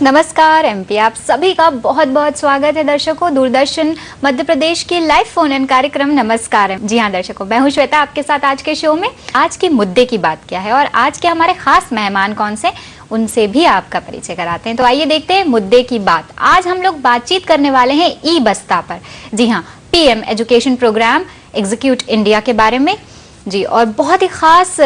नमस्कार एमपी, आप सभी का बहुत बहुत स्वागत है दर्शकों। दूरदर्शन मध्य प्रदेश की लाइव फोन इन कार्यक्रम नमस्कार। जी हाँ दर्शकों, मैं हूँ श्वेता आपके साथ आज के शो में। आज की मुद्दे की बात क्या है और आज के हमारे खास मेहमान कौन से, उनसे भी आपका परिचय कराते हैं। तो आइए देखते हैं मुद्दे की बात। आज हम लोग बातचीत करने वाले हैं ई बस्ता पर। जी हाँ, PM education program execute India के बारे में जी। और बहुत ही खास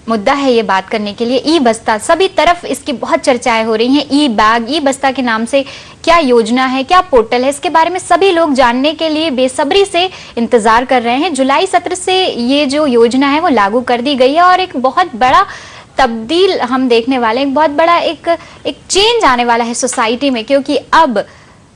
मुद्दा है ये बात करने के लिए। ई बस्ता, सभी तरफ इसकी बहुत चर्चाएं हो रही हैं। ई बैग, ई बस्ता के नाम से क्या योजना है, क्या पोर्टल है, इसके बारे में सभी लोग जानने के लिए बेसब्री से इंतजार कर रहे हैं। जुलाई सत्र से ये जो योजना है वो लागू कर दी गई है और एक बहुत बड़ा तब्दील हम देखने वाले हैं। एक बहुत बड़ा एक चेंज आने वाला है सोसाइटी में, क्योंकि अब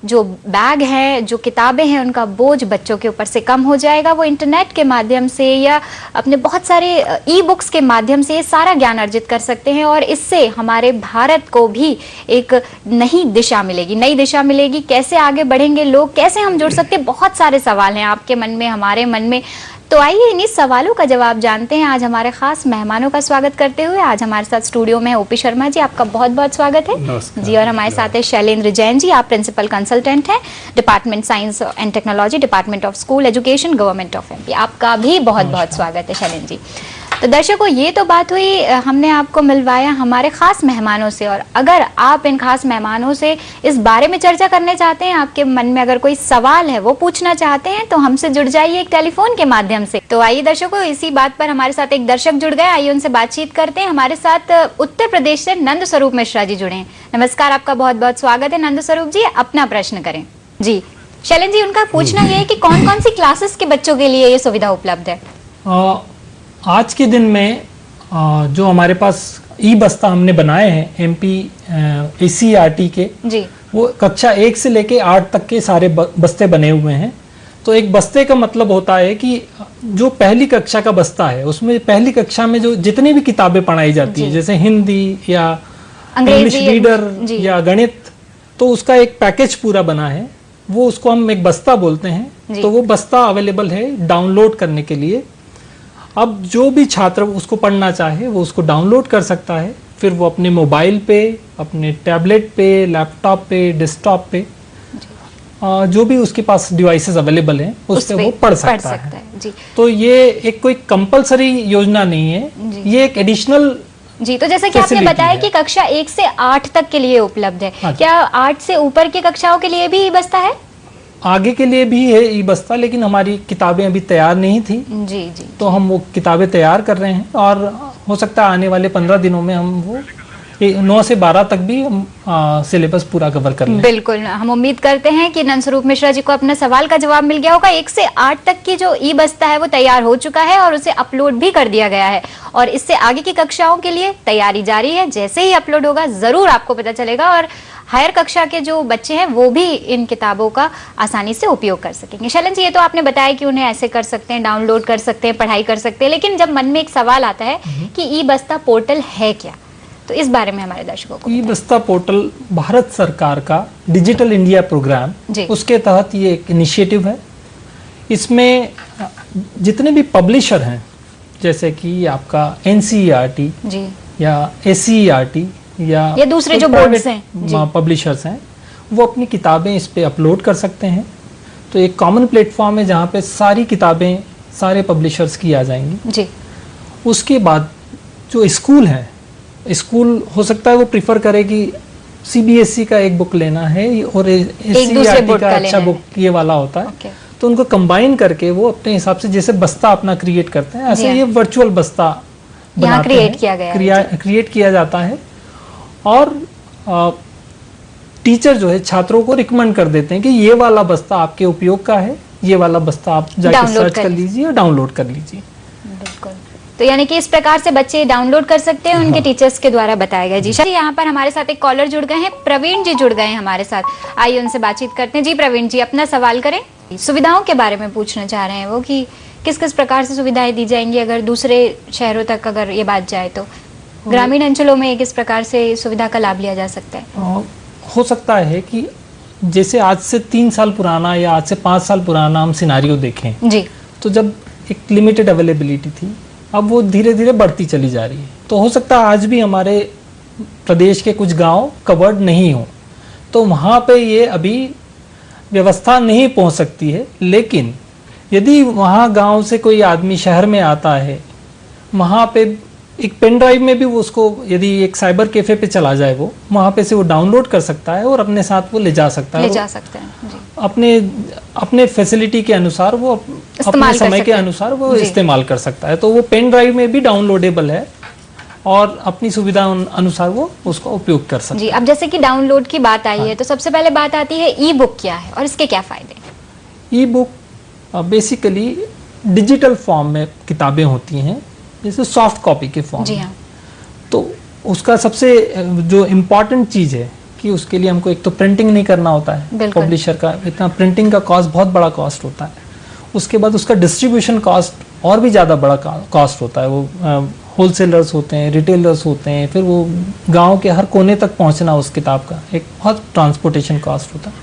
जो बैग है, जो किताबें हैं, उनका बोझ बच्चों के ऊपर से कम हो जाएगा। वो इंटरनेट के माध्यम से या अपने बहुत सारे ई बुक्स के माध्यम से ये सारा ज्ञान अर्जित कर सकते हैं और इससे हमारे भारत को भी एक नई दिशा मिलेगी। नई दिशा मिलेगी, कैसे आगे बढ़ेंगे लोग, कैसे हम जुड़ सकते हैं, बहुत सारे सवाल हैं आपके मन में, हमारे मन में। तो आइए इन्हीं सवालों का जवाब जानते हैं। आज हमारे खास मेहमानों का स्वागत करते हुए आज हमारे साथ स्टूडियो में ओपी शर्मा जी, आपका बहुत बहुत स्वागत है जी। और हमारे साथ है शैलेंद्र जैन जी, आप प्रिंसिपल कंसल्टेंट हैं, department science and technology, department of school education, government of MP. आपका भी बहुत बहुत स्वागत है शैलेंद्र जी। तो दर्शकों, ये तो बात हुई, हमने आपको मिलवाया हमारे खास मेहमानों से। और अगर आप इन खास मेहमानों से इस बारे में चर्चा करने चाहते हैं, आपके मन में अगर कोई सवाल है वो पूछना चाहते हैं, तो हमसे जुड़ जाइए एक टेलीफोन के माध्यम से। तो आइए दर्शकों, इसी बात पर हमारे साथ एक दर्शक जुड़ गए, आइए उनसे बातचीत करते हैं। हमारे साथ उत्तर प्रदेश से नंद स्वरूप मिश्रा जी जुड़े हैं। नमस्कार, आपका बहुत बहुत स्वागत है नंद स्वरूप जी। अपना प्रश्न करें जी। शैलेंद्र जी, उनका पूछना यह है कि कौन कौन सी क्लासेस के बच्चों के लिए ये सुविधा उपलब्ध है? आज के दिन में जो हमारे पास ई बस्ता हमने बनाए हैं एमपी ACERT के जी, वो कक्षा 1 से लेके 8 तक के सारे बस्ते बने हुए हैं। तो एक बस्ते का मतलब होता है कि जो पहली कक्षा का बस्ता है उसमें पहली कक्षा में जो जितनी भी किताबें पढ़ाई जाती है, जैसे हिंदी या इंग्लिश रीडर या गणित, तो उसका एक पैकेज पूरा बना है, वो उसको हम एक बस्ता बोलते हैं। तो वो बस्ता अवेलेबल है डाउनलोड करने के लिए। अब जो भी छात्र उसको पढ़ना चाहे वो उसको डाउनलोड कर सकता है, फिर वो अपने मोबाइल पे, अपने टैबलेट पे, लैपटॉप पे, डेस्कटॉप पे, जो भी उसके पास डिवाइसेस अवेलेबल हैं उस पे वो पढ़ सकता है जी। तो ये एक कोई कंपलसरी योजना नहीं है, ये एक एडिशनल जी। तो जैसे कि आपने बताया कि कक्षा 1 से 8 तक के लिए उपलब्ध है, क्या 8 से ऊपर की कक्षाओं के लिए भी बस्ता है? आगे के लिए भी है ई बस्ता, लेकिन हमारी किताबें अभी तैयार नहीं थी जी जी, तो हम वो किताबें तैयार कर रहे हैं और हो सकता है आने वाले 15 दिनों में हम वो 9 से 12 तक भी हम सिलेबस पूरा कवर कर लें। बिल्कुल, हम उम्मीद करते हैं कि नंद स्वरूप मिश्रा जी को अपना सवाल का जवाब मिल गया होगा। 1 से 8 तक की जो ई बस्ता है वो तैयार हो चुका है और उसे अपलोड भी कर दिया गया है और इससे आगे की कक्षाओं के लिए तैयारी जारी है। जैसे ही अपलोड होगा जरूर आपको पता चलेगा और हायर कक्षा के जो बच्चे हैं वो भी इन किताबों का आसानी से उपयोग कर सकेंगे। शैलेंद्र जी, ये तो आपने बताया कि उन्हें ऐसे कर सकते हैं, डाउनलोड कर सकते हैं, पढ़ाई कर सकते हैं, लेकिन जब मन में एक सवाल आता है कि ई बस्ता पोर्टल है क्या, तो इस बारे में हमारे दर्शकों को ई बस्ता पोर्टल भारत सरकार का डिजिटल इंडिया प्रोग्राम, उसके तहत ये एक इनिशिएटिव है। इसमें जितने भी पब्लिशर हैं, जैसे कि आपका NCERT या ACERT या दूसरे जो बोर्ड्स हैं, पब्लिशर्स हैं, वो अपनी किताबें इस पे अपलोड कर सकते हैं। तो एक कॉमन प्लेटफॉर्म है जहाँ पे सारी किताबें सारे पब्लिशर्स की आ जाएंगी जी। उसके बाद जो स्कूल है, स्कूल हो सकता है वो प्रिफर करे कि CBSE का एक बुक लेना है और ACERT का अच्छा बुक ये वाला होता है, तो उनको कंबाइन करके वो अपने हिसाब से जैसे बस्ता अपना क्रिएट करते हैं, ऐसे ये वर्चुअल बस्ता क्रिएट किया जाता है और टीचर जो है छात्रों को रिकमेंड कर देते हैं कि ये वाला बस्ता आपके उपयोग का है, ये वाला बस्ता आप जाके सर्च कर लीजिए और डाउनलोड कर लीजिए। बिल्कुल, तो यानी कि इस प्रकार से बच्चे डाउनलोड कर सकते हैं, उनके टीचर्स के द्वारा बताया गया जी। यहाँ पर हमारे साथ एक कॉलर जुड़ गए हैं, प्रवीण जी जुड़ गए हैं हमारे साथ, आइए उनसे बातचीत करते हैं। जी प्रवीण जी, अपना सवाल करें। सुविधाओं के बारे में पूछना चाह रहे हैं वो कि किस किस प्रकार से सुविधाएं दी जाएंगी अगर दूसरे शहरों तक अगर ये बात जाए, तो ग्रामीण अंचलों में किस प्रकार से सुविधा का लाभ लिया जा सकता है? हो सकता है कि जैसे आज से 3 साल पुराना या आज से 5 साल पुराना हम सिनारियो देखें जी, तो जब एक लिमिटेड अवेलेबिलिटी थी, अब वो धीरे धीरे बढ़ती चली जा रही है। तो हो सकता है आज भी हमारे प्रदेश के कुछ गांव कवर्ड नहीं हो, तो वहाँ पे ये अभी व्यवस्था नहीं पहुँच सकती है। लेकिन यदि वहाँ गांव से कोई आदमी शहर में आता है, वहाँ पे एक पेन ड्राइव में भी वो उसको, यदि एक साइबर कैफे पे चला जाए, वो वहाँ पे से वो डाउनलोड कर सकता है और अपने साथ वो ले जा सकता है, जी। अपने फैसिलिटी के अनुसार वो अपने समय के अनुसार वो इस्तेमाल कर सकता है। तो वो पेन ड्राइव में भी डाउनलोडेबल है और अपनी सुविधा अनुसार वो उसका उपयोग कर सकता है। जी, अब जैसे कि डाउनलोड की बात आई है, तो सबसे पहले बात आती है ई बुक क्या है और इसके क्या फायदे? ई बुक बेसिकली डिजिटल फॉर्म में किताबें होती हैं, जैसे सॉफ्ट कॉपी के फॉर्म। जी हाँ। तो उसका सबसे जो इम्पोर्टेंट चीज़ है कि उसके लिए हमको एक तो प्रिंटिंग नहीं करना होता है, पब्लिशर का इतना प्रिंटिंग का कॉस्ट बहुत बड़ा कॉस्ट होता है। उसके बाद उसका डिस्ट्रीब्यूशन कॉस्ट और भी ज़्यादा बड़ा कॉस्ट होता है। वो होलसेलर्स होते हैं, रिटेलर्स होते हैं, फिर वो गांव के हर कोने तक पहुंचना उस किताब का एक बहुत ट्रांसपोर्टेशन कॉस्ट होता है।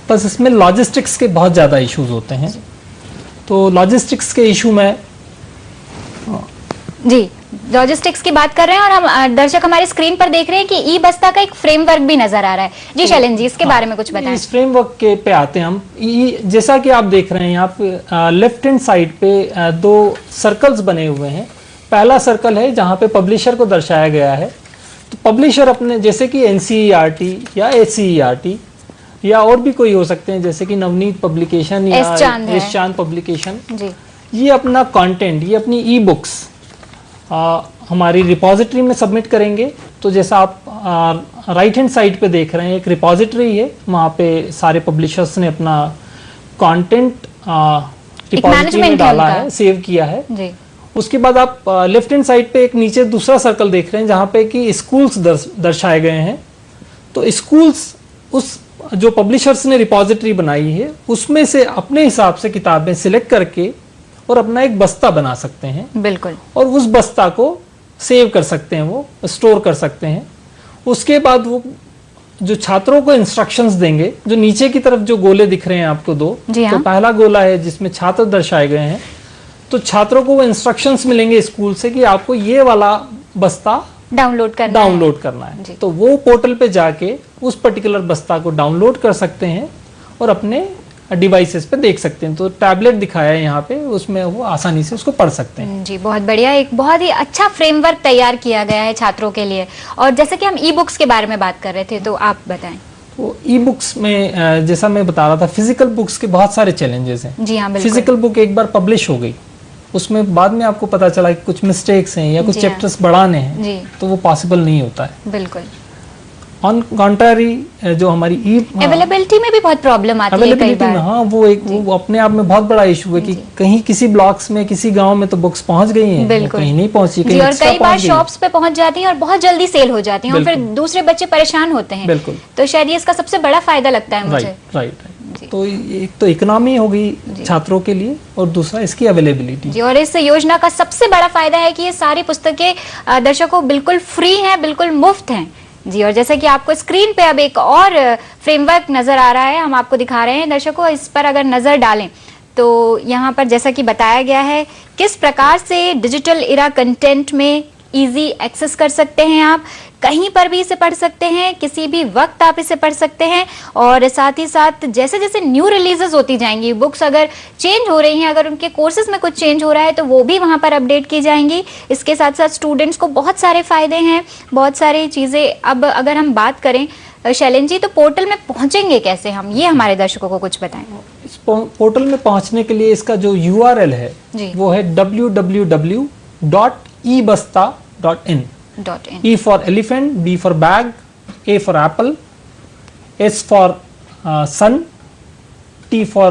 बस इसमें लॉजिस्टिक्स के बहुत ज़्यादा इश्यूज होते हैं। तो लॉजिस्टिक्स के इशू में जी, लॉजिस्टिक्स की बात कर रहे हैं और हम दर्शक हमारी स्क्रीन पर देख रहे हैं कि ई बस्ता का एक फ्रेमवर्क भी नजर आ रहा है। जी शैलेंद्र जी, इसके बारे में कुछ बताएं। इस फ्रेमवर्क के पे आते हैं हम। जैसा कि आप देख रहे हैं यहाँ पे लेफ्ट हैंड साइड पे दो सर्कल्स बने हुए हैं। पहला सर्कल है जहाँ पे पब्लिशर को दर्शाया गया है। तो पब्लिशर अपने, जैसे कि NCERT या SCERT या और भी कोई हो सकते हैं, जैसे कि नवनीत पब्लिकेशन या एस चांद पब्लिकेशन, ये अपना कंटेंट, ये अपनी ई बुक्स हमारी रिपॉजिटरी में सबमिट करेंगे। तो जैसा आप राइट हैंड साइड पे देख रहे हैं, एक रिपॉजिटरी है, वहाँ पे सारे पब्लिशर्स ने अपना कंटेंट रिपॉजिटरी में डाला है, सेव किया है जी। उसके बाद आप लेफ्ट हैंड साइड पे एक नीचे दूसरा सर्कल देख रहे हैं जहाँ पे कि स्कूल्स दर्शाए गए हैं। तो स्कूल्स उस जो पब्लिशर्स ने रिपॉजिटरी बनाई है उसमें से अपने हिसाब से किताबें सिलेक्ट करके और अपना एक बस्ता बना सकते हैं। बिल्कुल। और उस बस्ता को सेव कर सकते हैं, वो स्टोर कर सकते हैं। उसके बाद वो जो छात्रों को इंस्ट्रक्शंस देंगे, जो नीचे की तरफ जो गोले दिख रहे हैं आपको दो, तो पहला गोला है जिसमें छात्र दर्शाए गए हैं। तो छात्रों को वो इंस्ट्रक्शंस मिलेंगे स्कूल से कि आपको ये वाला बस्ता डाउनलोड करना है। तो वो पोर्टल पे जाके उस पर्टिकुलर बस्ता को डाउनलोड कर सकते हैं और अपने डिवाइसेस पे देख सकते हैं। तो टैबलेट दिखाया है यहाँ पे, उसमें वो आसानी से उसको पढ़ सकते हैं। जी, बहुत बढ़िया, एक बहुत ही अच्छा फ्रेमवर्क तैयार किया गया है छात्रों के लिए। और जैसे कि हम ई बुक्स के बारे में बात कर रहे थे, तो आप बताएं। तो ई बुक्स में जैसा मैं बता रहा था, फिजिकल बुक्स के बहुत सारे चैलेंजेस हैं। जी हाँ, बिल्कुल। फिजिकल बुक एक बार पब्लिश हो गई, उसमें बाद में आपको पता चला कि कुछ मिस्टेक्स हैं या कुछ चैप्टर्स बढ़ाने हैं, तो वो पॉसिबल नहीं होता है। बिल्कुल। ऑन कॉन्ट्रारी जो हमारी अवेलेबिलिटी में भी बहुत प्रॉब्लम आती है कई बार। हाँ, वो अपने आप में बहुत बड़ा इशू है कि कहीं किसी ब्लॉक्स में, किसी गांव में तो बुक्स पहुंच गई हैं, कहीं नहीं पहुंची, कहीं और कई बार शॉप्स पे पहुंच जाती हैं और बहुत जल्दी सेल हो जाती हैं और फिर दूसरे बच्चे परेशान होते हैं। बिल्कुल। तो शायद ये इसका सबसे बड़ा फायदा लगता है मुझे। राइट। तो एक तो इकोनॉमी हो गई छात्रों के लिए और दूसरा इसकी अवेलेबिलिटी जी। और इस योजना का सबसे बड़ा फायदा है कि ये सारी पुस्तकें दर्शकों बिल्कुल फ्री हैं, बिल्कुल मुफ्त हैं जी। और जैसे कि आपको स्क्रीन पे अब एक और फ्रेमवर्क नजर आ रहा है, हम आपको दिखा रहे हैं दर्शकों, इस पर अगर नजर डालें तो यहाँ पर जैसा कि बताया गया है किस प्रकार से डिजिटल इरा कंटेंट में इजी एक्सेस कर सकते हैं। आप कहीं पर भी इसे पढ़ सकते हैं, किसी भी वक्त आप इसे पढ़ सकते हैं। और साथ ही साथ जैसे जैसे न्यू रिलीजेस होती जाएंगी, बुक्स अगर चेंज हो रही हैं, अगर उनके कोर्सेज में कुछ चेंज हो रहा है तो वो भी वहां पर अपडेट की जाएंगी। इसके साथ साथ स्टूडेंट्स को बहुत सारे फायदे हैं, बहुत सारी चीजें। अब अगर हम बात करें शैलेंद्र जी, तो पोर्टल में पहुंचेंगे कैसे हम, ये हमारे दर्शकों को कुछ बताएं। इस पोर्टल में पहुंचने के लिए इसका जो URL है वो है www.ebasta.in। E for elephant, B for bag, A for apple, S for sun, T for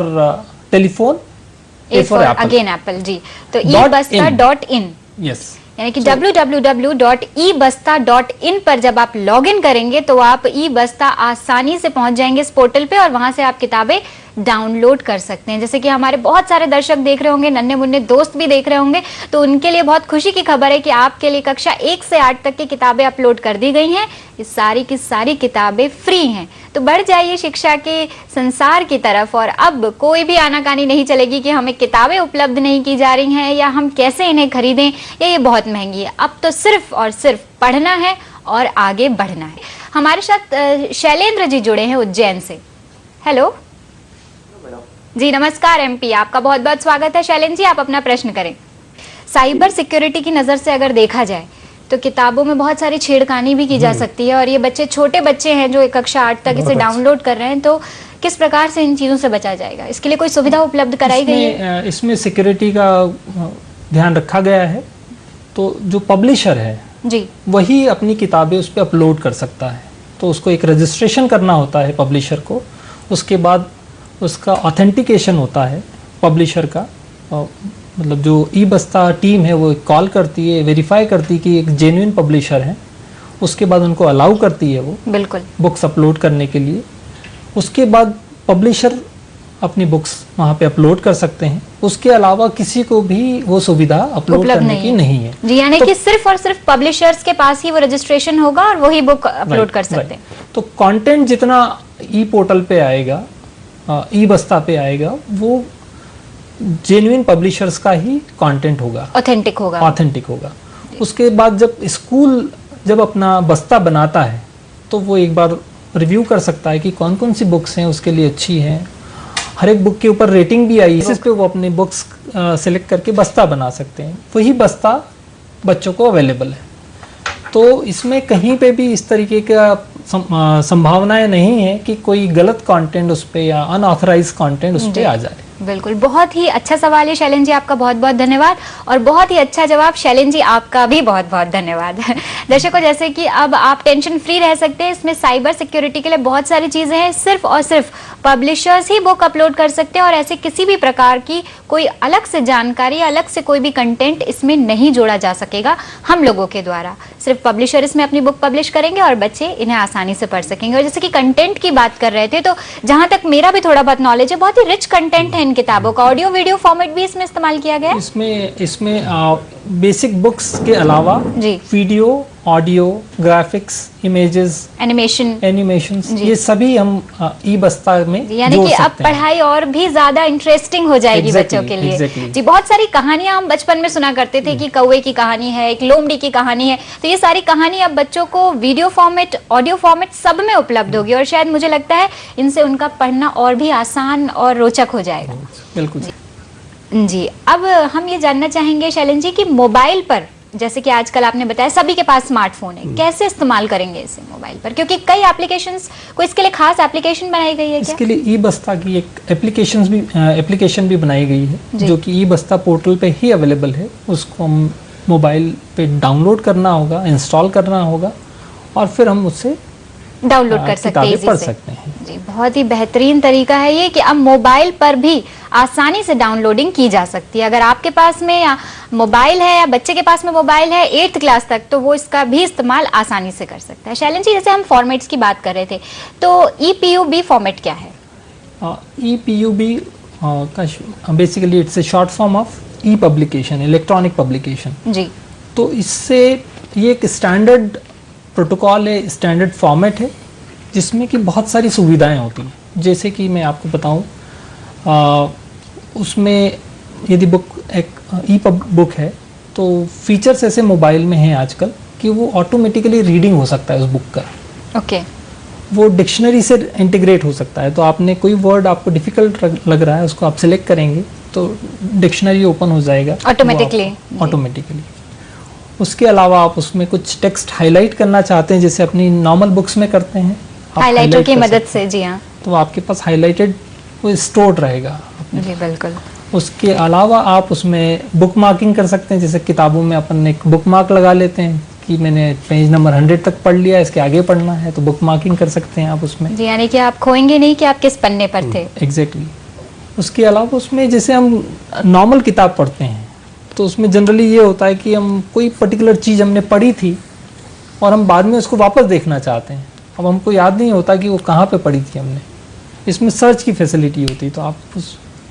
telephone, A for apple. Again apple जी। तो ebasta.in, yes, यानी कि www.ebasta.in पर जब आप लॉगिन करेंगे तो आप ई-बस्ता आसानी से पहुंच जाएंगे इस पोर्टल पे और वहां से आप किताबें डाउनलोड कर सकते हैं। जैसे कि हमारे बहुत सारे दर्शक देख रहे होंगे, नन्हे मुन्ने दोस्त भी देख रहे होंगे, तो उनके लिए बहुत खुशी की खबर है कि आपके लिए कक्षा 1 से 8 तक की किताबें अपलोड कर दी गई हैं। ये सारी की सारी किताबें फ्री हैं। तो बढ़ जाइए शिक्षा के संसार की तरफ और अब कोई भी आनाकानी नहीं चलेगी कि हमें किताबें उपलब्ध नहीं की जा रही हैं या हम कैसे इन्हें खरीदें या ये बहुत महंगी है। अब तो सिर्फ और सिर्फ पढ़ना है और आगे बढ़ना है। हमारे साथ शैलेंद्र जी जुड़े हैं उज्जैन से। हेलो जी, नमस्कार एमपी, आपका बहुत बहुत स्वागत है। शैलेंद्र जी, आप अपना प्रश्न करें। साइबर सिक्योरिटी की नज़र से अगर देखा जाए तो किताबों में बहुत सारी छेड़खानी भी की जा सकती है, और ये बच्चे छोटे बच्चे हैं जो कक्षा 8 तक इसे डाउनलोड कर रहे हैं, तो किस प्रकार से इन चीज़ों से बचा जाएगा? इसके लिए कोई सुविधा उपलब्ध कराई गई है? इसमें सिक्योरिटी का ध्यान रखा गया है। तो जो पब्लिशर है जी, वही अपनी किताबें उस पर अपलोड कर सकता है। तो उसको एक रजिस्ट्रेशन करना होता है पब्लिशर को, उसके बाद उसका ऑथेंटिकेशन होता है पब्लिशर का। मतलब जो ई बस्ता टीम है वो कॉल करती है, वेरीफाई करती है कि एक जेन्युइन पब्लिशर है, उसके बाद उनको अलाउ करती है वो बिल्कुल बुक्स अपलोड करने के लिए। उसके बाद पब्लिशर अपनी बुक्स वहाँ पे अपलोड कर सकते हैं। उसके अलावा किसी को भी वो सुविधा अपलोड करने की नहीं है जी, यानी कि सिर्फ और सिर्फ पब्लिशर्स के पास ही वो रजिस्ट्रेशन होगा और वही बुक अपलोड कर सकते हैं। तो कंटेंट जितना ई पोर्टल पे आएगा, ई बस्ता पे आएगा, वो जेन्युइन पब्लिशर्स का ही कंटेंट होगा, ऑथेंटिक होगा। उसके बाद जब स्कूल जब अपना बस्ता बनाता है तो वो एक बार रिव्यू कर सकता है कि कौन कौन सी बुक्स हैं उसके लिए अच्छी हैं। हर एक बुक के ऊपर रेटिंग भी आई है, इस पे वो अपने बुक्स सिलेक्ट करके बस्ता बना सकते हैं। वही बस्ता बच्चों को अवेलेबल है। तो इसमें कहीं पे भी इस तरीके का संभावनाएं नहीं है कि कोई गलत कंटेंट उस पे या अनऑथराइज कंटेंट उस पे आ जाए। बिल्कुल, बहुत ही अच्छा सवाल है शैलेंद्र जी, आपका बहुत बहुत धन्यवाद, और बहुत ही अच्छा जवाब शैलेंद्र जी, आपका भी बहुत बहुत धन्यवाद। दर्शकों, जैसे कि अब आप टेंशन फ्री रह सकते हैं, इसमें साइबर सिक्योरिटी के लिए बहुत सारी चीजें हैं। सिर्फ और सिर्फ पब्लिशर्स ही बुक अपलोड कर सकते हैं और ऐसे किसी भी प्रकार की कोई अलग से जानकारी, अलग से कोई भी कंटेंट इसमें नहीं जोड़ा जा सकेगा हम लोगों के द्वारा। सिर्फ पब्लिशर इसमें अपनी बुक पब्लिश करेंगे और बच्चे इन्हें आसानी से पढ़ सकेंगे। और जैसे कि कंटेंट की बात कर रहे थे, तो जहां तक मेरा भी थोड़ा बहुत नॉलेज है, बहुत ही रिच कंटेंट है इन किताबों का। ऑडियो वीडियो फॉर्मेट भी इसमें इस्तेमाल किया गया है। इसमें बेसिक बुक्स के अलावा video, audio, graphics, images, animations, ये सभी हम ई बस्ता में यानी कि अब पढ़ाई और भी ज्यादा इंटरेस्टिंग हो जाएगी बच्चों के लिए। जी, बहुत सारी कहानियां हम बचपन में सुना करते थे कि कौवे की कहानी है, एक लोमड़ी की कहानी है, तो ये सारी कहानी अब बच्चों को वीडियो फॉर्मेट, ऑडियो फॉर्मेट सब में उपलब्ध होगी, और शायद मुझे लगता है इनसे उनका पढ़ना और भी आसान और रोचक हो जाएगा। बिल्कुल जी। अब हम ये जानना चाहेंगे शैलेंद्र जी कि मोबाइल पर, जैसे कि आजकल आपने बताया सभी के पास स्मार्टफोन है, कैसे इस्तेमाल करेंगे इसे मोबाइल पर? क्योंकि कई एप्लीकेशंस, कोई इसके लिए खास एप्लीकेशन बनाई गई है क्या? इसके लिए ई बस्ता की एक एप्लीकेशन भी बनाई गई है, जो कि ई बस्ता पोर्टल पे ही अवेलेबल है। उसको हम मोबाइल पे डाउनलोड करना होगा, इंस्टॉल करना होगा, और फिर हम उससे डाउनलोड कर सकते हैं, पढ़ सकते हैं। जी, बहुत ही बेहतरीन तरीका है ये कि अब मोबाइल पर भी आसानी से डाउनलोडिंग की जा सकती है। अगर आपके पास में या मोबाइल है या बच्चे के पास में मोबाइल है 8th क्लास तक, तो वो इसका भी इस्तेमाल आसानी से कर सकता है। शैलेंद्र जी, जैसे हम फॉर्मेट्स की बात कर रहे थे, तो EPUB फॉर्मेट क्या है? EPUB basically it's a short form of e publication, electronic publication. जी। तो इससे ये एक स्टैंडर्ड प्रोटोकॉल है, स्टैंडर्ड फॉर्मेट है, जिसमें कि बहुत सारी सुविधाएं होती हैं। जैसे कि मैं आपको बताऊं, उसमें यदि बुक एक ई बुक है, तो फीचर्स ऐसे मोबाइल में हैं आजकल कि वो ऑटोमेटिकली रीडिंग हो सकता है उस बुक का। ओके। वो डिक्शनरी से इंटीग्रेट हो सकता है। तो आपने कोई वर्ड आपको डिफिकल्ट लग रहा है, उसको आप सिलेक्ट करेंगे तो डिक्शनरी ओपन हो जाएगा ऑटोमेटिकली। उसके अलावा आप उसमें कुछ टेक्स्ट हाईलाइट करना चाहते हैं, जैसे अपनी नॉर्मल बुक्स में करते हैं हाईलाइटर की मदद से। जी हाँ। तो आपके पास हाईलाइटेड वो स्टोर्ड रहेगा। जी बिल्कुल। उसके अलावा आप उसमें बुक मार्किंग कर सकते हैं, जैसे किताबों में अपन एक बुक मार्क लगा लेते हैं कि मैंने पेज नंबर 100 तक पढ़ लिया, इसके आगे पढ़ना है, तो बुक मार्किंग कर सकते हैं आप उसमें। जी, यानी कि आप खोएंगे नहीं कि आप किस पन्ने पर थे। एग्जैक्टली। उसके अलावा उसमें जैसे हम नॉर्मल किताब पढ़ते हैं, तो उसमें जनरली ये होता है कि हम कोई पर्टिकुलर चीज़ हमने पढ़ी थी और हम बाद में उसको वापस देखना चाहते हैं। अब हमको याद नहीं होता कि वो कहाँ पे पढ़ी थी हमने। इसमें सर्च की फैसिलिटी होती है, तो आप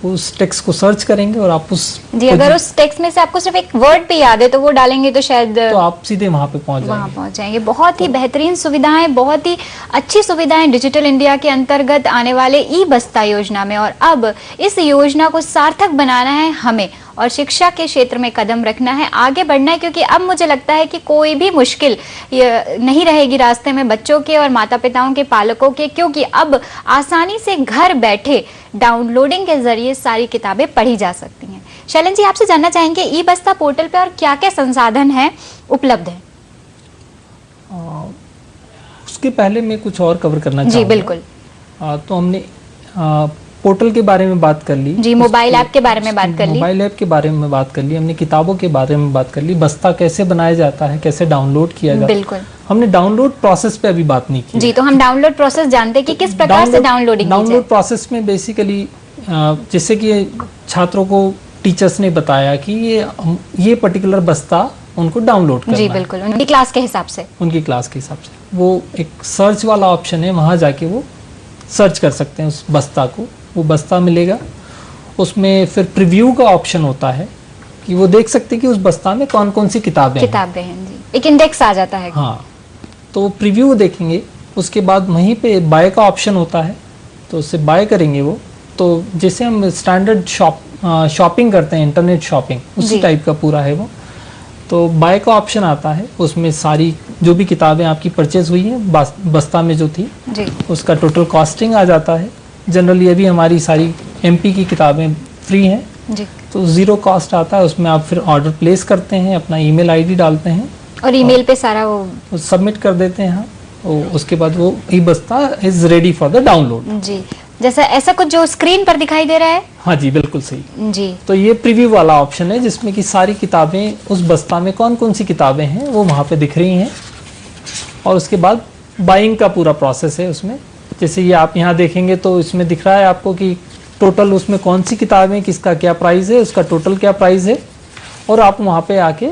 उस टेक्स्ट को सर्च करेंगे और आप उस जी, अगर उस टेक्स्ट में से आपको सिर्फ एक वर्ड भी याद है तो वो डालेंगे तो शायद तो आप सीधे वहाँ पे पहुँच जाएंगे। बहुत ही बेहतरीन सुविधाएं, बहुत ही अच्छी सुविधाएं डिजिटल इंडिया के अंतर्गत आने वाले ई बस्ता योजना में। और अब इस योजना को सार्थक बनाना है हमें, और शिक्षा के क्षेत्र में कदम रखना है, आगे बढ़ना है, क्योंकि अब मुझे लगता है कि कोई भी मुश्किल नहीं रहेगी रास्ते में बच्चों के और माता पिताओं के, पालकों के, क्योंकि अब आसानी से घर बैठे डाउनलोडिंग के जरिए सारी किताबें पढ़ी जा सकती हैं। शैलन जी, आपसे जानना चाहेंगे ई बस्ता पोर्टल पे और क्या क्या संसाधन है उपलब्ध है? उसके पहले मैं कुछ और कवर करना चाहूँगा। जी बिल्कुल। तो हमने पोर्टल के बारे में बात कर ली जी, मोबाइल ऐप के बारे में बात कर ली, मोबाइल ऐप के बारे में बात कर ली, हमने किताबों के बारे में बात कर ली, बस्ता कैसे बनाया जाता है, कैसे डाउनलोड किया जाता है। बिल्कुल। हमने डाउनलोड प्रोसेस पे अभी बात नहीं की जी, तो हम डाउनलोड प्रोसेस जानते हैं कि किस प्रकार से डाउनलोडिंग डाउनलोड प्रोसेस में बेसिकली जैसे कि छात्रों को टीचर्स ने बताया कि ये पर्टिकुलर बस्ता उनको डाउनलोड करना जी बिल्कुल, उनकी क्लास के हिसाब से, उनकी क्लास के हिसाब से वो एक सर्च वाला ऑप्शन है, वहां जाके वो सर्च कर सकते हैं उस बस्ता को, वो बस्ता मिलेगा। उसमें फिर प्रीव्यू का ऑप्शन होता है कि वो देख सकते हैं कि उस बस्ता में कौन कौन सी किताबें हैं जी, एक इंडेक्स आ जाता है। हाँ, तो प्रीव्यू देखेंगे। उसके बाद वहीं पे बाय का ऑप्शन होता है, तो उससे बाय करेंगे वो। तो जैसे हम स्टैंडर्ड शॉपिंग करते हैं, इंटरनेट शॉपिंग, उसी टाइप का पूरा है वो। तो बाय का ऑप्शन आता है, उसमें सारी जो भी किताबें आपकी परचेज हुई हैं बस्ता में जो थी जी, उसका टोटल कॉस्टिंग आ जाता है। जनरली अभी हमारी सारी एमपी की किताबें फ्री हैं जी, तो ज़ीरो कॉस्ट आता है। उसमें आप फिर ऑर्डर प्लेस करते हैं, अपना ईमेल आईडी डालते हैं और ईमेल पे सारा वो सबमिट कर देते हैं। उसके बाद वो e Basta is ready for the download. जी, जैसा ऐसा कुछ जो स्क्रीन पर दिखाई दे रहा है। हाँ जी, बिल्कुल सही जी। तो ये प्रीव्यू वाला ऑप्शन है जिसमें कि सारी किताबें उस बस्ता में कौन कौन सी किताबें हैं वो वहाँ पे दिख रही हैं। और उसके बाद बाइंग का पूरा प्रोसेस है उसमें। जैसे ये आप यहाँ देखेंगे तो इसमें दिख रहा है आपको कि टोटल उसमें कौन सी किताबें, किसका क्या प्राइस है, उसका टोटल क्या प्राइस है, और आप वहाँ पे आके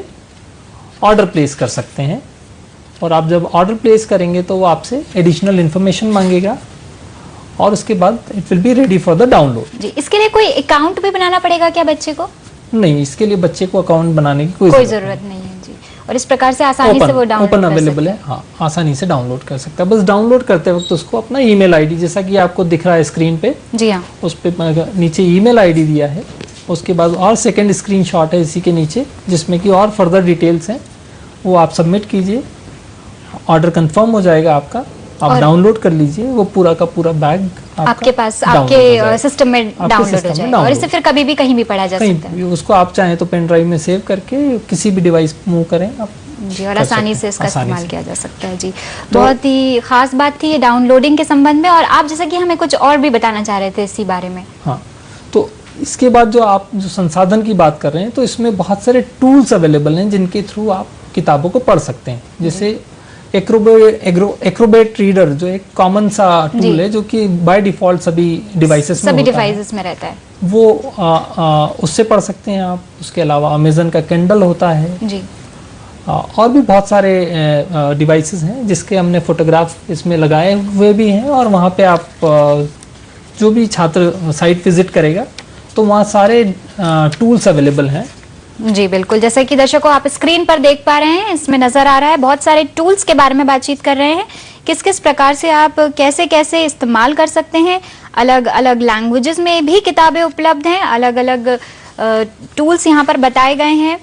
ऑर्डर प्लेस कर सकते हैं। और आप जब ऑर्डर प्लेस करेंगे तो वो आपसे एडिशनल इन्फॉर्मेशन मांगेगा और उसके बाद it will be ready for the download. जी, इसके लिए कोई अकाउंट भी बनाना पड़ेगा क्या बच्चे को? नहीं, इसके लिए बच्चे को अकाउंट बनाने की कोई जरूरत नहीं है जी। और इस प्रकार से आसानी से वो डाउनलोड ओपन अवेलेबल है। हाँ, आसानी से डाउनलोड कर सकता है। बस डाउनलोड करते वक्त उसको अपना ईमेल आईडी, जैसा कि आपको दिख रहा है स्क्रीन पे, जी हाँ, उस पे नीचे ईमेल आईडी दिया है। उसके बाद और सेकंड स्क्रीनशॉट है इसी के नीचे जिसमें कि और फर्दर डिटेल्स हैं, वो आप सबमिट कीजिए, ऑर्डर कंफर्म हो जाएगा आपका। आप डाउनलोड कर लीजिए, वो पूरा का पूरा बैग आपके पास, आपके सिस्टम में डाउनलोड हो जाएगा और इसे फिर कभी भी कहीं भी पढ़ा जा सकता है। उसको आप चाहें तो पेन ड्राइव में सेव करके किसी भी डिवाइस मूव करें आप जी, और आसानी से इसका इस्तेमाल किया जा सकता है जी। बहुत ही खास बात थी ये डाउनलोडिंग के संबंध में। और आप जैसा कि हमें कुछ और भी बताना चाह रहे थे इसी बारे में। हाँ, तो इसके बाद जो आप जो संसाधन की बात कर रहे हैं, तो इसमें बहुत सारे टूल्स अवेलेबल हैं जिनके थ्रू आप किताबों को पढ़ सकते हैं। जैसे एक्रोबेट रीडर जो एक कॉमन सा टूल है जो कि बाय डिफॉल्ट सभी डिवाइसेस में रहता है, वो उससे पढ़ सकते हैं आप। उसके अलावा अमेजन का किंडल होता है जी। और भी बहुत सारे डिवाइसेस हैं जिसके हमने फोटोग्राफ इसमें लगाए हुए भी हैं। और वहाँ पे आप जो भी छात्र साइट विजिट करेगा तो वहाँ सारे टूल्स अवेलेबल हैं। जी बिल्कुल, जैसे कि दर्शकों आप स्क्रीन पर देख पा रहे हैं, इसमें नजर आ रहा है बहुत सारे टूल्स के बारे में बातचीत कर रहे हैं, किस किस प्रकार से आप कैसे कैसे इस्तेमाल कर सकते हैं। अलग अलग लैंग्वेजेस में भी किताबें उपलब्ध हैं, अलग अलग टूल्स यहाँ पर बताए गए हैं।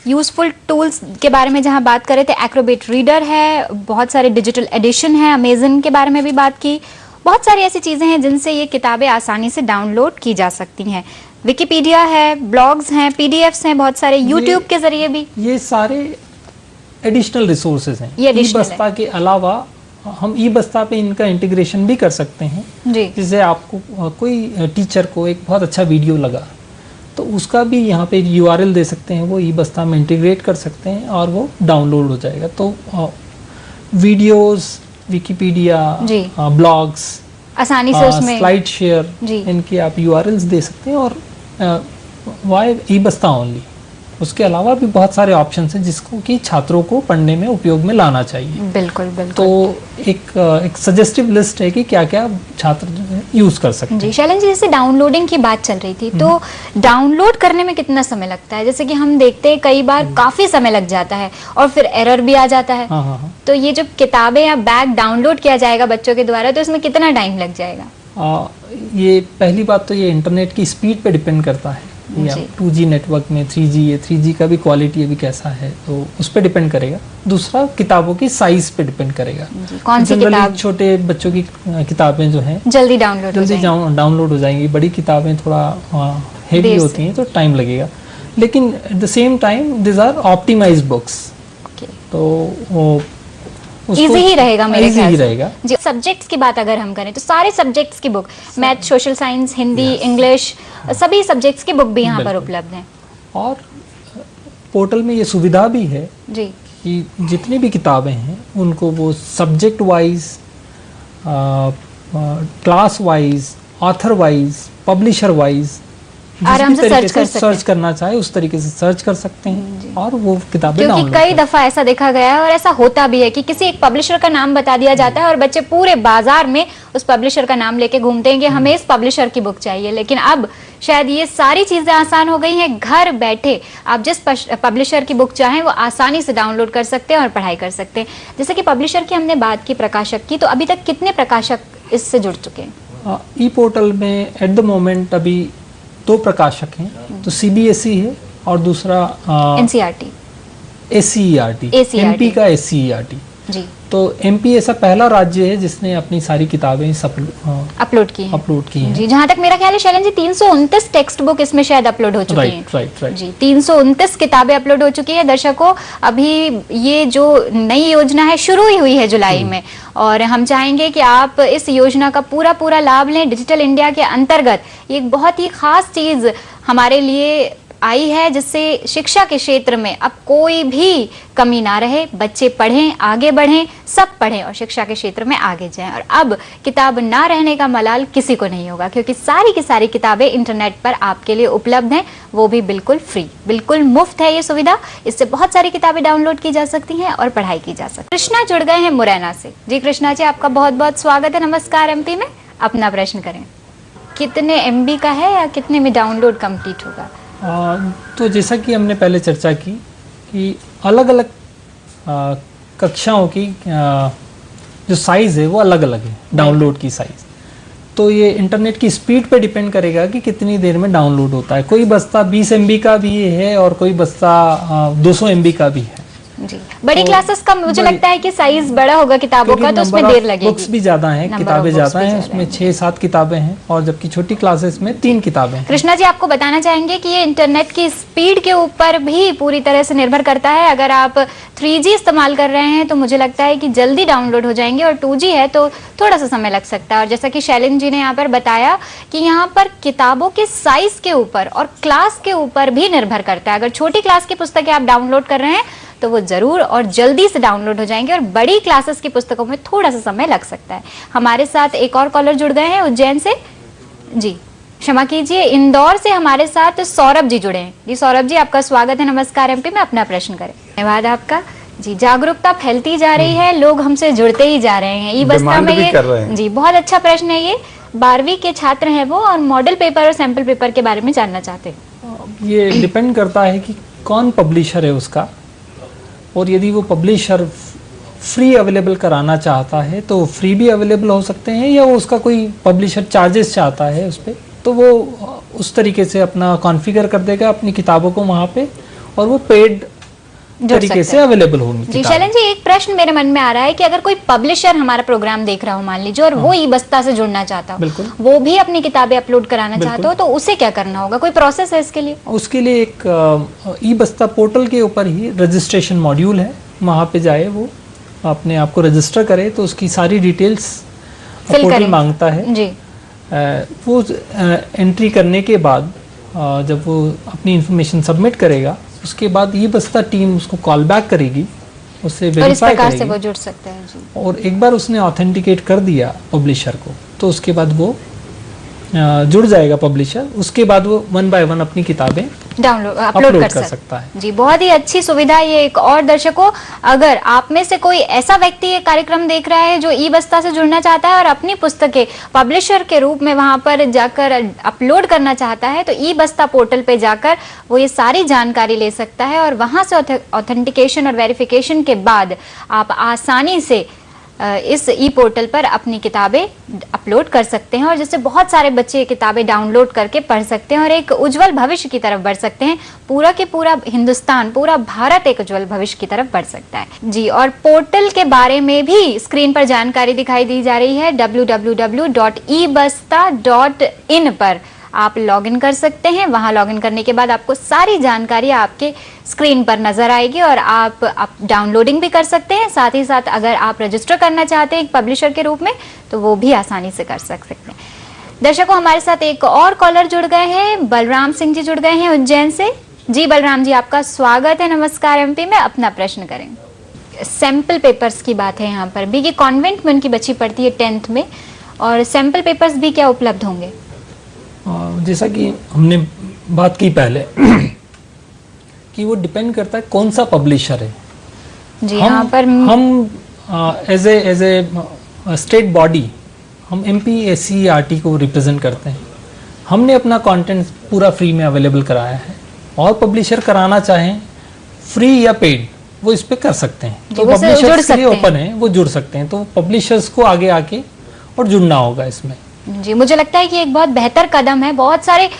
यूजफुल टूल्स के बारे में जहाँ बात कर रहे थे, एक्रोबेट रीडर है, बहुत सारे डिजिटल एडिशन है, अमेजन के बारे में भी बात की। बहुत सारी ऐसी चीजें हैं जिनसे ये किताबें आसानी से डाउनलोड की जा सकती हैं। विकिपीडिया है, ब्लॉग्स हैं, पीडीएफ्स हैं, बहुत सारे यूट्यूब के जरिए भी। ये सारे एडिशनल रिसोर्सेज हैं। ये ई बस्ता के अलावा हम ई बस्ता पे इनका इंटीग्रेशन भी कर सकते हैं जी। जैसे आपको कोई टीचर को एक बहुत अच्छा वीडियो लगा तो उसका भी यहाँ पे यूआरएल दे सकते हैं, वो ई बस्ता में इंटीग्रेट कर सकते हैं और वो डाउनलोड हो जाएगा। तो वीडियोस, विकिपीडिया, ब्लॉग्स, आसानी से उसमें स्लाइड शेयर, इनकी आप यूआरएल्स दे सकते हैं। और वाई ई बस्ता ओनली, उसके अलावा भी बहुत सारे ऑप्शंस हैं जिसको कि छात्रों को पढ़ने में उपयोग में लाना चाहिए। बिल्कुल बिल्कुल। तो एक सजेस्टिव लिस्ट है कि क्या क्या छात्र यूज कर सकते हैं। जी शैलन जी, जैसे डाउनलोडिंग की बात चल रही थी, तो डाउनलोड करने में कितना समय लगता है? जैसे कि हम देखते हैं कई बार काफी समय लग जाता है और फिर एरर भी आ जाता है। हाँ। तो ये जब किताबें या बैग डाउनलोड किया जाएगा बच्चों के द्वारा, तो इसमें कितना टाइम लग जाएगा? ये पहली बात तो ये इंटरनेट की स्पीड पे डिपेंड करता है या 2G नेटवर्क में 3G है, 3G का भी क्वालिटी अभी कैसा है, तो उस पर डिपेंड करेगा। दूसरा किताबों की साइज पे डिपेंड करेगा। कौन सी किताब? छोटे बच्चों की किताबें जो हैं जल्दी डाउनलोड हो जाएंगी। बड़ी किताबें थोड़ा हेवी होती हैं तो टाइम लगेगा, लेकिन at the same time this are optimized books, तो इजी ही रहेगा मेरे ख्याल से। रहेगा जी। सब्जेक्ट्स की बात अगर हम करें तो सारे सब्जेक्ट्स की book, math, social science, Hindi, English, सभी सब्जेक्ट्स की बुक भी यहाँ पर उपलब्ध हैं। और पोर्टल में ये सुविधा भी है जी कि जितनी भी किताबें हैं उनको वो subject wise, class wise, author wise, publisher wise आराम से सर्च करना चाहे उस तरीके से सर्च कर सकते हैं और वो किताबें क्योंकि कई दफा ऐसा देखा गया है और ऐसा होता भी है कि किसी एक पब्लिशर का नाम बता दिया जाता है और बच्चे पूरे बाजार में उस पब्लिशर का नाम लेके घूमते हैं कि हमें इस पब्लिशर की बुक चाहिए। लेकिन अब शायद ये सारी चीजें आसान हो गई हैं, घर बैठे आप जिस पब्लिशर की बुक चाहें वो आसानी से डाउनलोड कर सकते हैं और पढ़ाई कर सकते हैं। जैसे कि पब्लिशर की हमने बात की, प्रकाशक की, तो अभी तक कितने प्रकाशक इससे जुड़ चुके हैं? ई पोर्टल में एट द मोमेंट अभी 2 प्रकाशक हैं, तो CBSE है और दूसरा NCERT, ACERT, MP का ACERT जी। तो MP ऐसा पहला राज्य है जिसने अपनी सारी किताबें अपलोड की हैं जी। जहाँ तक मेरा ख्याल है शैलन जी 329 टेक्स्ट बुक इसमें शायद अपलोड हो चुकी हैं। राइट जी, 329 किताबें अपलोड हो चुकी है। दर्शकों, अभी ये जो नई योजना है शुरू ही हुई है जुलाई में, और हम चाहेंगे कि आप इस योजना का पूरा लाभ लें। डिजिटल इंडिया के अंतर्गत ये एक बहुत ही खास चीज हमारे लिए आई है जिससे शिक्षा के क्षेत्र में अब कोई भी कमी ना रहे। बच्चे पढ़ें, आगे बढ़ें, सब पढ़ें और शिक्षा के क्षेत्र में आगे जाएं। और अब किताब ना रहने का मलाल किसी को नहीं होगा, क्योंकि सारी की सारी किताबें इंटरनेट पर आपके लिए उपलब्ध हैं, वो भी बिल्कुल फ्री, बिल्कुल मुफ्त है ये सुविधा। इससे बहुत सारी किताबें डाउनलोड की जा सकती हैं और पढ़ाई की जा सकती है। कृष्णा जुड़ गए हैं मुरैना से। जी कृष्णा जी, आपका बहुत बहुत स्वागत है। नमस्कार। MP में अपना प्रश्न करें। कितने MB का है या कितने में डाउनलोड कंप्लीट होगा? तो जैसा कि हमने पहले चर्चा की कि अलग अलग कक्षाओं की जो साइज़ है वो अलग अलग है, डाउनलोड की साइज़। तो ये इंटरनेट की स्पीड पे डिपेंड करेगा कि कितनी देर में डाउनलोड होता है। कोई बस्ता 20 MB का भी है और कोई बस्ता 200 MB का भी है जी। बड़ी क्लासेस का मुझे लगता है कि साइज बड़ा होगा किताबों का, तो उसमें देर लगेगी। बुक्स भी ज्यादा हैं, किताबें ज्यादा हैं, उसमें 6-7 किताबें हैं, और जबकि छोटी क्लासेस में 3 किताबें हैं। कृष्णा जी, आपको बताना चाहेंगे कि ये इंटरनेट की स्पीड के ऊपर भी पूरी तरह से निर्भर करता है। अगर आप 3G इस्तेमाल कर रहे हैं तो मुझे लगता है कि जल्दी डाउनलोड हो जाएंगे, और 2G है तो थोड़ा सा समय लग सकता है। और जैसा कि शैलिन जी ने यहाँ पर बताया कि यहाँ पर किताबों के साइज के ऊपर और क्लास के ऊपर भी निर्भर करता है। अगर छोटी क्लास की पुस्तकें आप डाउनलोड कर रहे हैं तो वो जरूर और जल्दी से डाउनलोड हो जाएंगे, और बड़ी क्लासेस की पुस्तकों में थोड़ा सा समय लग सकता है। हमारे साथ एक और कॉलर जुड़ गए हैं उज्जैन से। जी क्षमा कीजिए, इंदौर से हमारे साथ सौरभ जी जुड़े हैं। जी सौरभ जी, आपका स्वागत है। नमस्कार। MP में अपना प्रश्न करें। धन्यवाद आपका। जी, जागरूकता फैलती जा रही है, लोग हमसे जुड़ते ही जा रहे हैं। ई बस्ता में ये जी बहुत अच्छा प्रश्न है। ये 12वीं के छात्र हैं वो, और मॉडल पेपर और सैंपल पेपर के बारे में जानना चाहते हैं। ये डिपेंड करता है कि कौन पब्लिशर है उसका, और यदि वो पब्लिशर फ्री अवेलेबल कराना चाहता है तो फ्री भी अवेलेबल हो सकते हैं, या वो उसका कोई पब्लिशर चार्जेस चाहता है उस पर, तो वो उस तरीके से अपना कॉन्फ़िगर कर देगा अपनी किताबों को वहाँ पे, और वो पेड तरीके से अवेलेबल होंगी। जी शैलन जी, एक प्रश्न मेरे मन में आ रहा है कि अगर कोई पब्लिशर हमारा प्रोग्राम देख रहा हो मान लीजिए, और वो ई बस्ता से जुड़ना चाहता हो, वो भी अपनी किताबें अपलोड कराना चाहता हो, तो उसे क्या करना होगा? कोई प्रोसेस है इसके लिए? उसके लिए एक ई बस्ता पोर्टल के ऊपर ही रजिस्ट्रेशन मॉड्यूल है, वहाँ पे जाए, वो अपने आप को रजिस्टर करे, तो उसकी सारी डिटेल्स पोर्टल मांगता है जी। वो एंट्री करने के बाद जब वो अपनी इंफॉर्मेशन सबमिट करेगा, उसके बाद ये बस्ता टीम उसको कॉल बैक करेगी, उससे वेरीफाई करेगी, से वो जुड़ सकता है जी। और एक बार उसने ऑथेंटिकेट कर दिया पब्लिशर को, तो उसके बाद वो जुड़ जाएगा पब्लिशर। उसके बाद वो 1 बाय 1 अपनी किताबें डाउनलोड अपलोड कर सकता है जी। बहुत ही अच्छी सुविधा है ये। एक और दर्शकों, अगर आप में से कोई ऐसा व्यक्ति ये कार्यक्रम देख रहा है जो ई बस्ता से जुड़ना चाहता है और अपनी पुस्तकें पब्लिशर के रूप में वहां पर जाकर अपलोड करना चाहता है, तो ई बस्ता पोर्टल पे जाकर वो ये सारी जानकारी ले सकता है, और वहां से ऑथेंटिकेशन और वेरिफिकेशन के बाद आप आसानी से इस ई पोर्टल पर अपनी किताबें अपलोड कर सकते हैं और जिससे बहुत सारे बच्चे किताबें डाउनलोड करके पढ़ सकते हैं और एक उज्जवल भविष्य की तरफ बढ़ सकते हैं। पूरा के पूरा हिंदुस्तान, पूरा भारत एक उज्जवल भविष्य की तरफ बढ़ सकता है जी। और पोर्टल के बारे में भी स्क्रीन पर जानकारी दिखाई दी जा रही है। www.ebasta.in पर आप लॉगिन कर सकते हैं। वहां लॉगिन करने के बाद आपको सारी जानकारी आपके स्क्रीन पर नजर आएगी और आप डाउनलोडिंग भी कर सकते हैं। साथ ही साथ अगर आप रजिस्टर करना चाहते हैं एक पब्लिशर के रूप में तो वो भी आसानी से कर सकते हैं। दर्शकों, हमारे साथ एक और कॉलर जुड़ गए हैं, बलराम सिंह जी जुड़ गए हैं उज्जैन से। जी बलराम जी, आपका स्वागत है। नमस्कार एमपी में, अपना प्रश्न करें। सैंपल पेपर्स की बात है यहाँ पर भी कि कॉन्वेंट में उनकी बच्ची पढ़ती है 10th में, और सैंपल पेपर्स भी क्या उपलब्ध होंगे? जैसा कि हमने बात की पहले कि वो डिपेंड करता है कौन सा पब्लिशर है जी। यहाँ पर हम एज ए स्टेट बॉडी हम MPSCERT को रिप्रेजेंट करते हैं। हमने अपना कंटेंट पूरा फ्री में अवेलेबल कराया है और पब्लिशर कराना चाहें फ्री या पेड वो इस पे कर सकते हैं। तो पब्लिशर्स के लिए ओपन है, वो जुड़ सकते हैं। तो पब्लिशर्स को आगे आके और जुड़ना होगा इसमें जी। मुझे लगता है कि एक बहुत बेहतर कदम है। बहुत सारे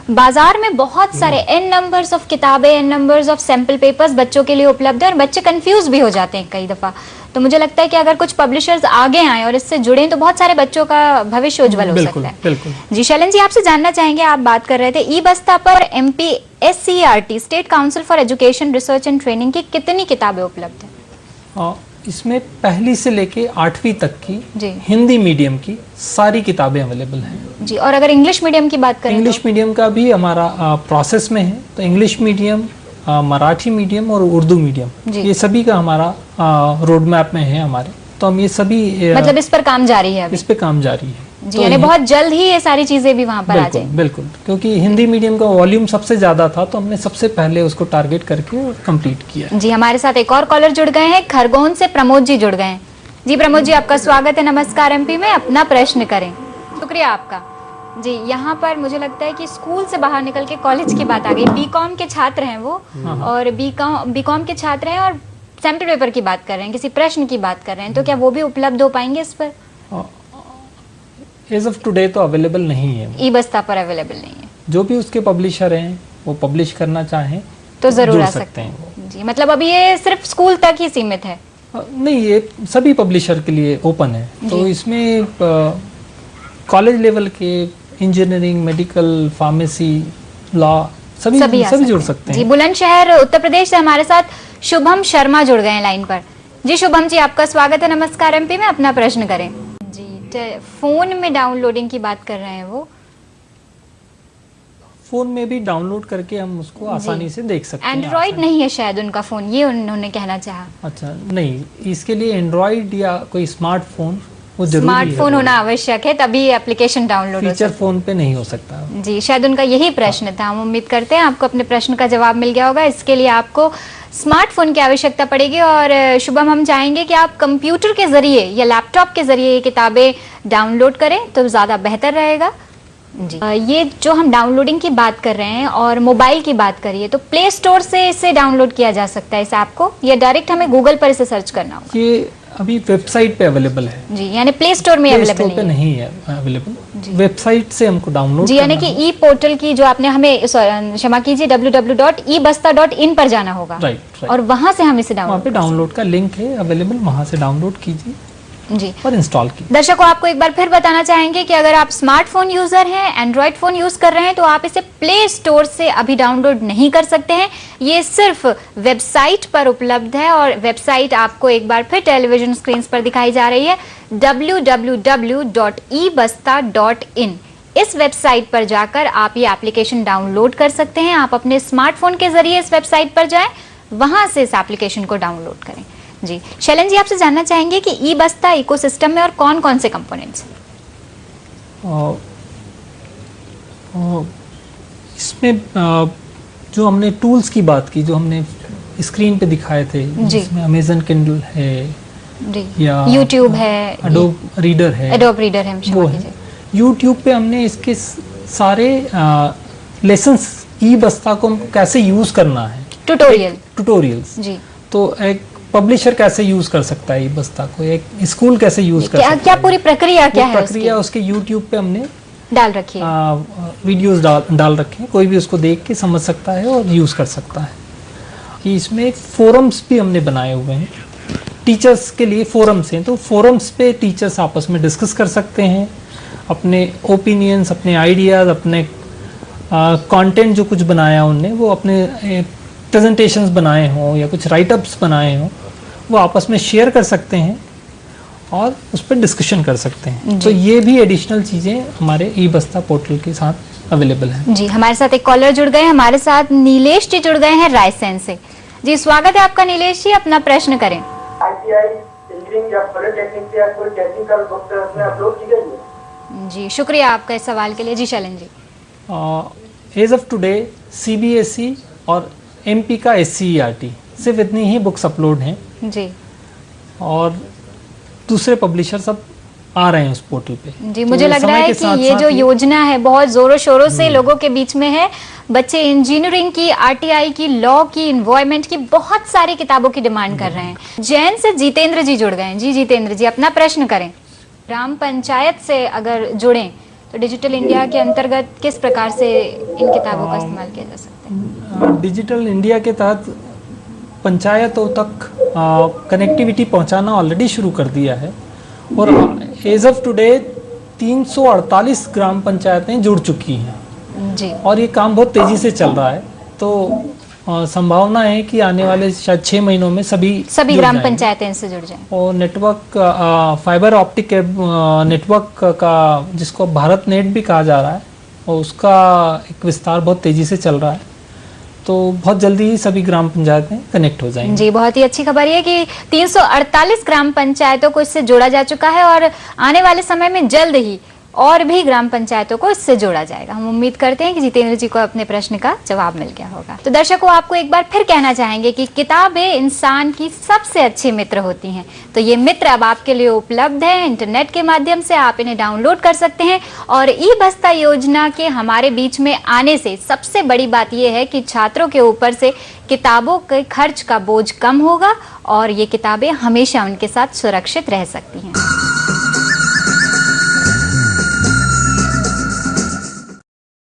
बाजार में बहुत सारे n नंबर्स ऑफ किताबें, n numbers of sample papers बच्चों के लिए उपलब्ध है और बच्चे कंफ्यूज भी हो जाते हैं कई दफा। तो मुझे लगता है कि अगर कुछ पब्लिशर्स आगे आए और इससे जुड़े तो बहुत सारे बच्चों का भविष्य उज्जवल हो सकता है। बिल्कुल जी शैलन जी, आपसे जानना चाहेंगे, आप बात कर रहे थे ई बस्ता पर MPSCERT state council for education research and training की कितनी किताबें उपलब्ध है? इसमें पहली से लेके 8वीं तक की जी हिंदी मीडियम की सारी किताबें अवेलेबल हैं जी। और अगर इंग्लिश मीडियम की बात करें, इंग्लिश मीडियम का भी हमारा प्रोसेस में है। तो इंग्लिश मीडियम, मराठी मीडियम और उर्दू मीडियम, ये सभी का हमारा रोड मैप में है हमारे। तो हम ये सभी मतलब इस पर काम जारी है अभी? इस पे काम जारी है जी। यानी बहुत जल्द ही ये सारी चीजें भी वहां पर आ जाएंगी। बिल्कुल, क्योंकि हिंदी मीडियम का वॉल्यूम सबसे ज्यादा था तो हमने सबसे पहले उसको टारगेट करके कंप्लीट किया जी। हमारे साथ एक और कॉलर जुड़ गए हैं, खरगोन से प्रमोद जी जुड़ गए हैं। जी प्रमोद जी, आपका स्वागत है। नमस्कार एमपी में, अपना प्रश्न करें। शुक्रिया आपका जी। यहाँ पर मुझे लगता है कि स्कूल से बाहर निकल के कॉलेज की बात आ गई। बीकॉम के छात्र हैं वो, और बीकॉम के छात्र हैं और सैंपल पेपर की बात कर रहे हैं, किसी प्रश्न की बात कर रहे हैं, तो क्या वो भी उपलब्ध हो पाएंगे इस पर? एज ऑफ टुडे तो अवेलेबल नहीं है, ई बस्ता पर अवेलेबल नहीं है। जो भी उसके पब्लिशर हैं वो पब्लिश करना चाहें तो जरूर आ सकते हैं जी। मतलब अभी ये सिर्फ स्कूल तक ही सीमित है? नहीं, ये सभी पब्लिशर के लिए ओपन है। तो इसमें कॉलेज लेवल के इंजीनियरिंग, मेडिकल, फार्मेसी, लॉ सभी जुड़ सकते हैं जी। बुलंदशहर उत्तर प्रदेश से हमारे साथ शुभम शर्मा जुड़ गए हैं लाइन पर। जी शुभम जी, आपका स्वागत है। नमस्कार एमपी में, अपना प्रश्न करें जी। फोन में डाउनलोडिंग की बात कर रहे हैं वो? फोन में भी डाउनलोड करके हम उसको आसानी से देख सकते हैं। एंड्रॉइड नहीं है शायद उनका फोन, ये उन्होंने कहना चाहा। अच्छा, नहीं, इसके लिए एंड्रॉइड या कोई स्मार्टफोन वो जरूरी है, स्मार्टफोन होना आवश्यक है, तभी एप्लीकेशन डाउनलोड हो सकता है। फीचर फोन पे नहीं हो सकता जी। शायद उनका यही प्रश्न था। हम उम्मीद करते हैं आपको अपने प्रश्न का जवाब मिल गया होगा। इसके लिए आपको स्मार्टफोन की आवश्यकता पड़ेगी और शुभम, हम चाहेंगे कि आप कंप्यूटर के जरिए या लैपटॉप के जरिए ये किताबें डाउनलोड करें तो ज़्यादा बेहतर रहेगा जी। ये जो हम डाउनलोडिंग की बात कर रहे हैं और मोबाइल की बात करिए तो प्ले स्टोर से इसे डाउनलोड किया जा सकता है इस ऐप को, या डायरेक्ट हमें गूगल पर इसे सर्च करना होगा? ये अभी वेबसाइट पे अवेलेबल है जी, यानी प्ले स्टोर में अवेलेबल नहीं है अवेलेबल। वेबसाइट से हमको डाउनलोड जी, यानी कि ई पोर्टल की जो आपने हमें, क्षमा कीजिए, www.ebasta.in पर जाना होगा। राइट। और वहां से हम इसे डाउनलोड का लिंक है अवेलेबल, वहां से डाउनलोड कीजिए जी और इंस्टॉल की। दर्शकों, आपको एक बार फिर बताना चाहेंगे कि अगर आप स्मार्टफोन यूजर हैं, एंड्रॉइड फोन यूज कर रहे हैं, तो आप इसे प्ले स्टोर से अभी डाउनलोड नहीं कर सकते हैं। ये सिर्फ वेबसाइट पर उपलब्ध है और वेबसाइट आपको एक बार फिर टेलीविजन स्क्रीन पर दिखाई जा रही है, www.ebasta.in। इस वेबसाइट पर जाकर आप ये एप्लीकेशन डाउनलोड कर सकते हैं। आप अपने स्मार्टफोन के जरिए इस वेबसाइट पर जाएं, वहां से इस एप्लीकेशन को डाउनलोड करें जी। शैलन जी, आपसे जानना चाहेंगे कि ई बस्ता इकोसिस्टम में और कौन कौन से कंपोनेंट्स हैं? इसमें जो हमने टूल्स की बात की, जो हमने स्क्रीन पे दिखाए थे, जिसमें अमेजन किंडल है या यूट्यूब है, एडोब रीडर है, वो है। यूट्यूब पे हमने इसके सारे लेसन्स ई बस्ता को कैसे यूज करना है, ट्यूटोरियल्स जी। तो एक पब्लिशर कैसे यूज कर सकता है ई बस्ता को, एक स्कूल कैसे यूज कर सकता है, क्या पूरी प्रक्रिया क्या है प्रक्रिया उसके यूट्यूब पे हमने डाल रखी है, वीडियोस डाल रखे हैं, कोई भी उसको देख के समझ सकता है और यूज कर सकता है। कि इसमें एक फोरम्स भी हमने बनाए हुए हैं, टीचर्स के लिए फोरम्स हैं, तो फोरम्स पे टीचर्स आपस में डिस्कस कर सकते हैं अपने ओपिनियंस, अपने आइडियाज, अपने कंटेंट जो कुछ बनाया उनने, वो अपने प्रेजेंटेशंस बनाए हों या कुछ राइटअप्स बनाए हों, वो आपस में शेयर कर सकते हैं और उस पर डिस्कशन कर सकते हैं। तो ये भी एडिशनल चीज़ें हमारे ई बस्ता पोर्टल के साथ अवेलेबल हैं। जी, हमारे साथ एक कॉलर जुड़ गए, हमारे साथ नीलेश जी जुड़ गए हैं रायसेन से। जी, स्वागत है आपका नीलेश जी, अपना प्रश्न करें। ITI इंजीनियरिंग या पॉलिटेक्निक या कोई टेक्निकल बुक में अपलोड की गई है? जी, शुक्रिया आपका इस सवाल के लिए। जी Shailan ji. As of today CBSE और MP का SCERT सिर्फ इतनी ही बुक्स अपलोड हैं जी, और दूसरे पब्लिशर सब आ रहे हैं उस पोर्टल पे। जी, तो मुझे लग रहा है कि ये जो योजना है बहुत जोरों शोरों से लोगों के बीच में है। बच्चे इंजीनियरिंग की, RTI की, लॉ की, एनवायरमेंट की बहुत सारी किताबों की डिमांड कर रहे हैं। जैन से जितेंद्र जी जुड़ गए हैं। जी जितेंद्र जी, अपना प्रश्न करें। ग्राम पंचायत से अगर जुड़ें तो डिजिटल इंडिया के अंतर्गत किस प्रकार से इन किताबों का इस्तेमाल किया जा सकता है? डिजिटल इंडिया के तहत पंचायतों तक कनेक्टिविटी पहुंचाना ऑलरेडी शुरू कर दिया है और एज ऑफ टुडे 348 ग्राम पंचायतें जुड़ चुकी हैं जी, और ये काम बहुत तेजी से चल रहा है। तो संभावना है कि आने वाले शायद 6 महीनों में सभी जुड़ ग्राम जाएंगे। पंचायतें इससे जुड़ जाएं। और नेटवर्क फाइबर ऑप्टिक नेटवर्क का, जिसको भारत नेट भी कहा जा रहा है, और उसका एक विस्तार बहुत तेजी से चल रहा है। तो बहुत जल्दी ही सभी ग्राम पंचायतें कनेक्ट हो जाएंगी। जी, बहुत ही अच्छी खबर है कि 348 ग्राम पंचायतों को इससे जोड़ा जा चुका है और आने वाले समय में जल्द ही और भी ग्राम पंचायतों को इससे जोड़ा जाएगा। हम उम्मीद करते हैं कि जितेंद्र जी को अपने प्रश्न का जवाब मिल गया होगा। तो दर्शकों, आपको एक बार फिर कहना चाहेंगे कि किताबें इंसान की सबसे अच्छी मित्र होती हैं। तो ये मित्र अब आपके लिए उपलब्ध है, इंटरनेट के माध्यम से आप इन्हें डाउनलोड कर सकते हैं। और ई बस्ता योजना के हमारे बीच में आने से सबसे बड़ी बात यह है कि छात्रों के ऊपर से किताबों के खर्च का बोझ कम होगा और ये किताबें हमेशा उनके साथ सुरक्षित रह सकती हैं।